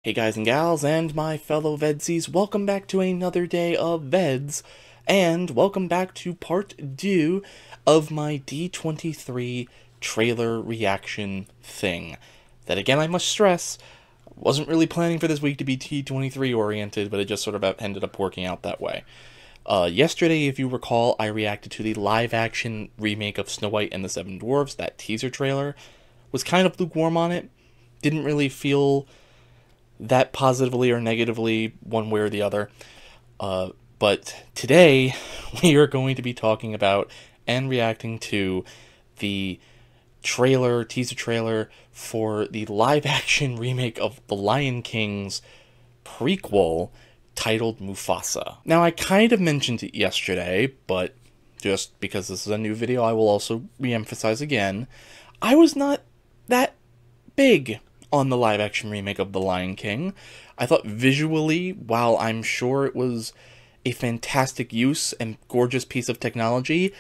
Hey guys and gals, and my fellow VEDS-ies, welcome back to another day of VEDS, and welcome back to part 2 of my D23 trailer reaction thing. That again, I must stress, wasn't really planning for this week to be D23 oriented, but it just sort of ended up working out that way. Yesterday, if you recall, I reacted to the live-action remake of Snow White and the Seven Dwarfs. That teaser trailer was kind of lukewarm on it. Didn't really feel that positively or negatively one way or the other. But today, we are going to be talking about and reacting to the teaser trailer for the live-action remake of The Lion King's prequel titled Mufasa. Now, I kind of mentioned it yesterday, but just because this is a new video, I will also re-emphasize again, I was not that big on the live-action remake of The Lion King. I thought visually, while I'm sure it was a fantastic use and gorgeous piece of technology,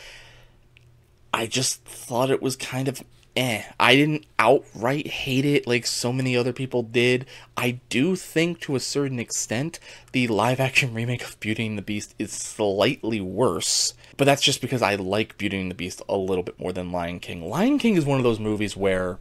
I just thought it was kind of I didn't outright hate it like so many other people did. I do think, to a certain extent, the live-action remake of Beauty and the Beast is slightly worse. But that's just because I like Beauty and the Beast a little bit more than Lion King. Lion King is one of those movies where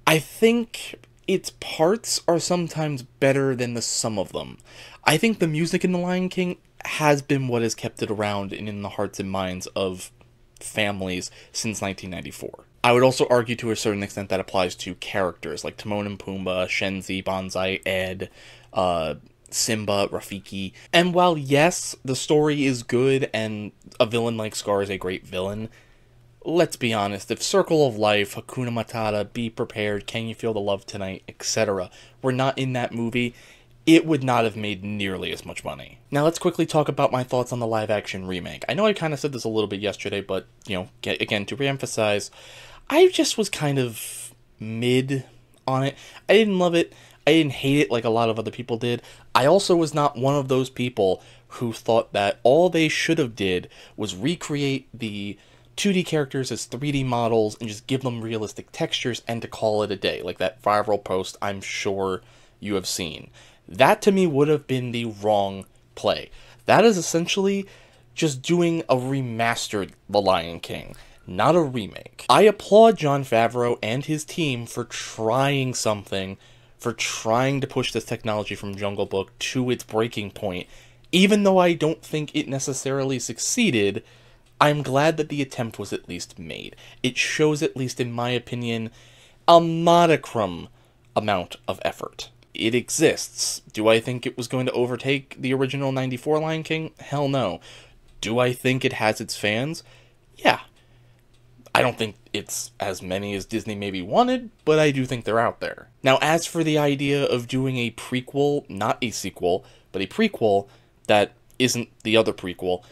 I think its parts are sometimes better than the sum of them. I think the music in The Lion King has been what has kept it around and in the hearts and minds of families since 1994. I would also argue to a certain extent that applies to characters like Timon and Pumbaa, Shenzi, Bonsai, Ed, Simba, Rafiki. And while yes, the story is good and a villain like Scar is a great villain, let's be honest, if Circle of Life, Hakuna Matata, Be Prepared, Can You Feel the Love Tonight, etc. were not in that movie, it would not have made nearly as much money. Now let's quickly talk about my thoughts on the live-action remake. I know I kind of said this a little bit yesterday, but, you know, again, to reemphasize, I just was kind of mid on it. I didn't love it. I didn't hate it like a lot of other people did. I also was not one of those people who thought that all they should have did was recreate the 2D characters as 3D models and just give them realistic textures and to call it a day, like that viral post I'm sure you have seen. That to me would have been the wrong play. That is essentially just doing a remastered The Lion King, not a remake. I applaud Jon Favreau and his team for trying something, for trying to push this technology from Jungle Book to its breaking point. Even though I don't think it necessarily succeeded, I'm glad that the attempt was at least made. It shows, at least in my opinion, a modicum amount of effort. It exists. Do I think it was going to overtake the original 94 Lion King? Hell no. Do I think it has its fans? Yeah. I don't think it's as many as Disney maybe wanted, but I do think they're out there. Now, as for the idea of doing a prequel, not a sequel, but a prequel that isn't the other prequel,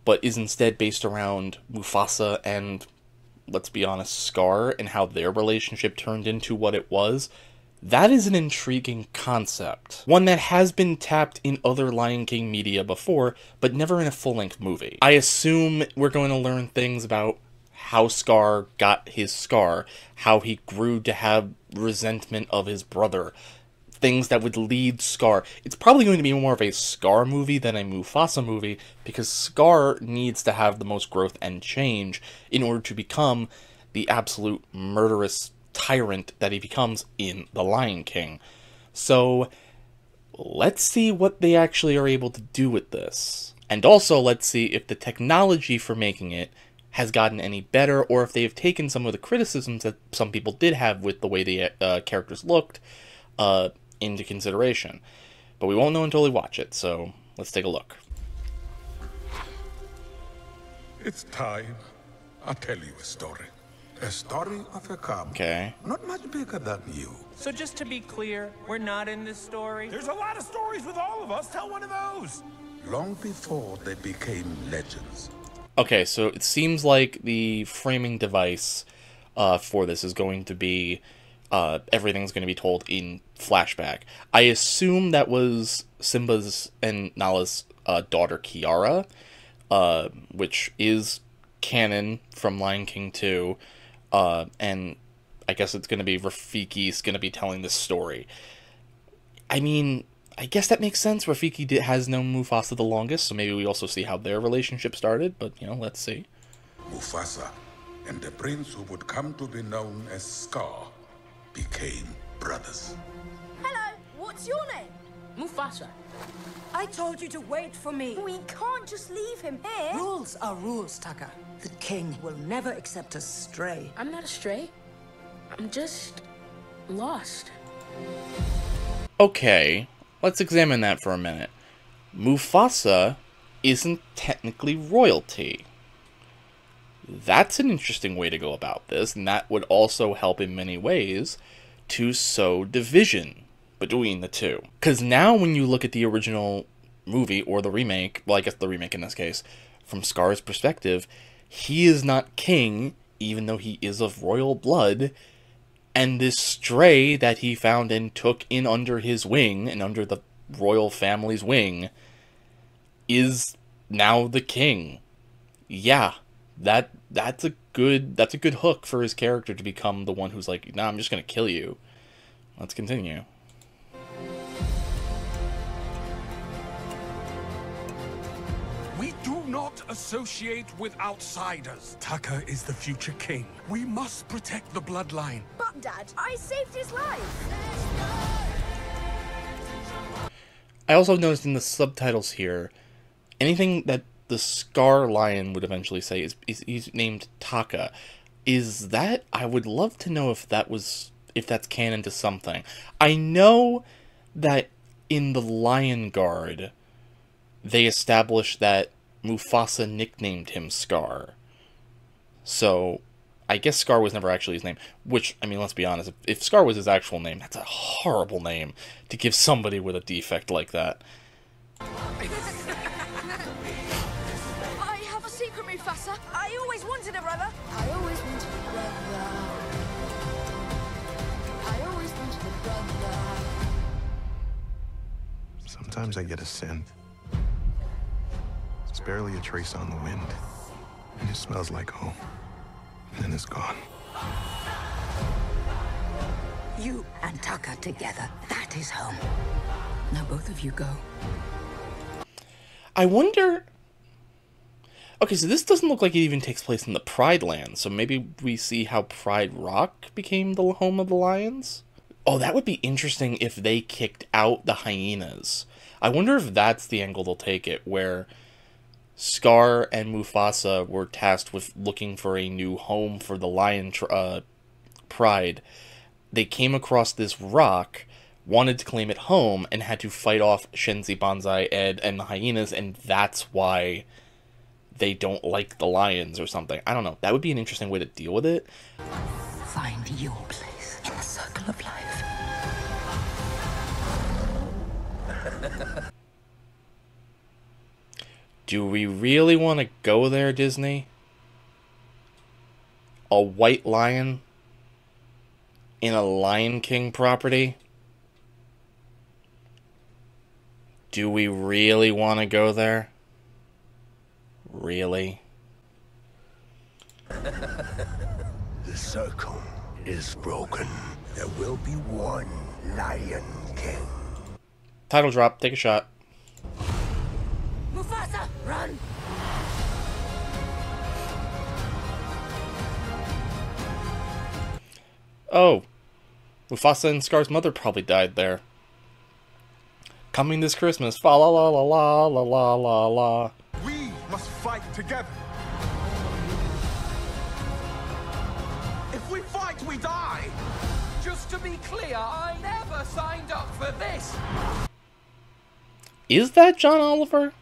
but is instead based around Mufasa and, let's be honest, Scar, and how their relationship turned into what it was, that is an intriguing concept. One that has been tapped in other Lion King media before, but never in a full-length movie. I assume we're going to learn things about how Scar got his scar, how he grew to have resentment of his brother, things that would lead Scar. It's probably going to be more of a Scar movie than a Mufasa movie, because Scar needs to have the most growth and change in order to become the absolute murderous tyrant that he becomes in The Lion King. So let's see what they actually are able to do with this. And also let's see if the technology for making it has gotten any better, or if they have taken some of the criticisms that some people did have with the way the characters looked into consideration. But we won't know until we watch it, so let's take a look. It's time. I'll tell you a story. A story of a cub. Okay. Not much bigger than you. So just to be clear, we're not in this story? There's a lot of stories with all of us. Tell one of those. Long before they became legends. Okay, so it seems like the framing device for this is going to be everything's going to be told in flashback. I assume that was Simba's and Nala's daughter Kiara, which is canon from Lion King 2. And I guess it's going to be Rafiki's going to be telling this story. I mean, I guess that makes sense. Rafiki has known Mufasa the longest, so maybe we also see how their relationship started, but, you know, let's see. Mufasa and the prince who would come to be known as Scar became brothers. Hello, what's your name? Mufasa. I told you to wait for me. We can't just leave him here. Rules are rules, Taka. The king will never accept a stray. I'm not a stray. I'm just lost. Okay, let's examine that for a minute. Mufasa isn't technically royalty. That's an interesting way to go about this, and that would also help in many ways to sow division between the two. Because now when you look at the original movie, or the remake, well, I guess the remake in this case, from Scar's perspective, he is not king, even though he is of royal blood, and this stray that he found and took in under his wing, and under the royal family's wing, is now the king. Yeah, that's a good hook for his character to become the one who's like, nah, I'm just gonna kill you. Let's continue. We do not associate with outsiders. Taka is the future king. We must protect the bloodline. But, Dad, I saved his life. I also noticed in the subtitles here, anything that the Scar Lion would eventually say is he's named Taka. Is that, I would love to know if that's canon to something. I know that in the Lion Guard, they established that Mufasa nicknamed him Scar. So, I guess Scar was never actually his name. Which, I mean, let's be honest, if Scar was his actual name, that's a horrible name to give somebody with a defect like that. I have a secret, Mufasa. I always wanted a brother. I always wanted a brother. I always wanted a brother. Sometimes I get a scent. It's barely a trace on the wind. And it smells like home. And then it's gone. You and Taka together, that is home. Now both of you go. I wonder... Okay, so this doesn't look like it even takes place in the Pride Land, so maybe we see how Pride Rock became the home of the lions? Oh, that would be interesting if they kicked out the hyenas. I wonder if that's the angle they'll take it, where Scar and Mufasa were tasked with looking for a new home for the lion pride. They came across this rock, wanted to claim it home, and had to fight off Shenzi, Banzai, Ed, and the hyenas, and that's why they don't like the lions or something. I don't know. That would be an interesting way to deal with it. Find your place in the circle of life. Do we really want to go there, Disney? A white lion in a Lion King property? Do we really want to go there? Really? The circle is broken. There will be one Lion King. Title drop, take a shot. Mufasa, run! Oh, Mufasa and Scar's mother probably died there. Coming this Christmas, fa la la la la la la la la. We must fight together. If we fight, we die. Just to be clear, I never signed up for this. Is that John Oliver?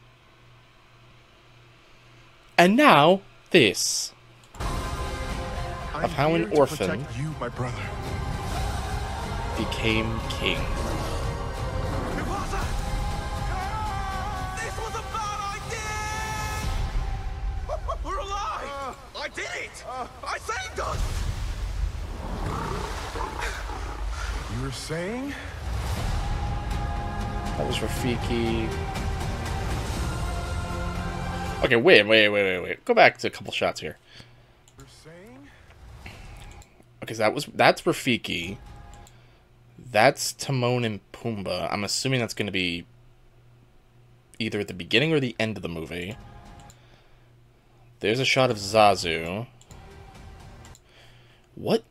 And now, this. Of how an orphan you, my brother. became king. Mufasa! This was a bad idea! We're alive! I did it! I saved us! You were saying? That was Rafiki. Okay, wait. Go back to a couple shots here. You're saying? Okay, so that's Rafiki. that's Timon and Pumbaa. I'm assuming that's going to be either at the beginning or the end of the movie. There's a shot of Zazu. What?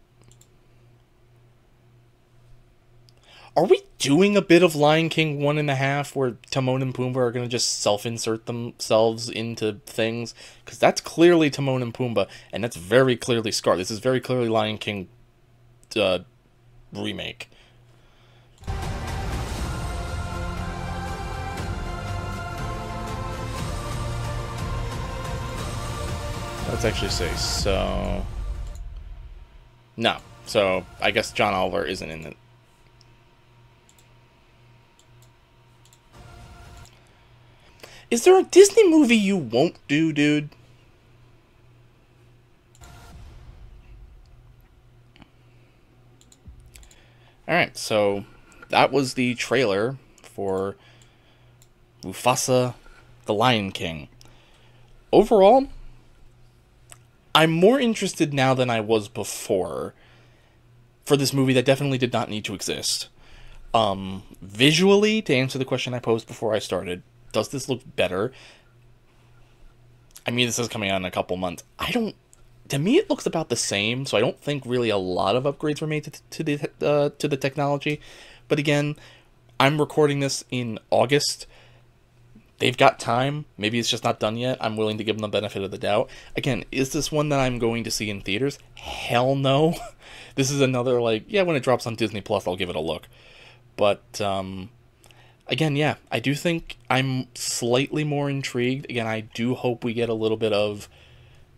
Are we doing a bit of Lion King 1.5 where Timon and Pumbaa are going to just self-insert themselves into things? Because that's clearly Timon and Pumbaa, and that's very clearly Scar. This is very clearly Lion King remake. Let's actually say so. No. So, I guess John Oliver isn't in it. Is there a Disney movie you won't do, dude? Alright, so that was the trailer for Mufasa, the Lion King. Overall, I'm more interested now than I was before for this movie that definitely did not need to exist. Visually, to answer the question I posed before I started, does this look better? I mean, this is coming out in a couple months. To me, it looks about the same, so I don't think really a lot of upgrades were made to the technology. But again, I'm recording this in August. They've got time. Maybe it's just not done yet. I'm willing to give them the benefit of the doubt. Again, is this one that I'm going to see in theaters? Hell no. This is another, like, yeah, when it drops on Disney Plus, I'll give it a look. But, again, yeah, I do think I'm slightly more intrigued. Again, I do hope we get a little bit of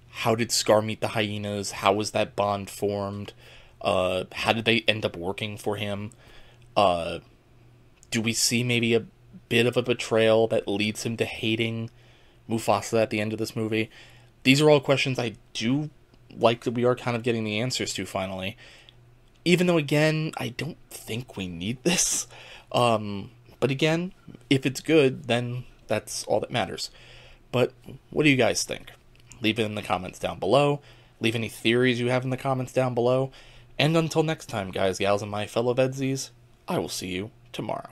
how did Scar meet the hyenas? How was that bond formed? How did they end up working for him? Do we see maybe a bit of a betrayal that leads him to hating Mufasa at the end of this movie? These are all questions I do like that we are kind of getting the answers to finally. Even though, again, I don't think we need this. But again, if it's good, then that's all that matters. But what do you guys think? Leave it in the comments down below. Leave any theories you have in the comments down below. And until next time, guys, gals, and my fellow VEDS-ies, I will see you tomorrow.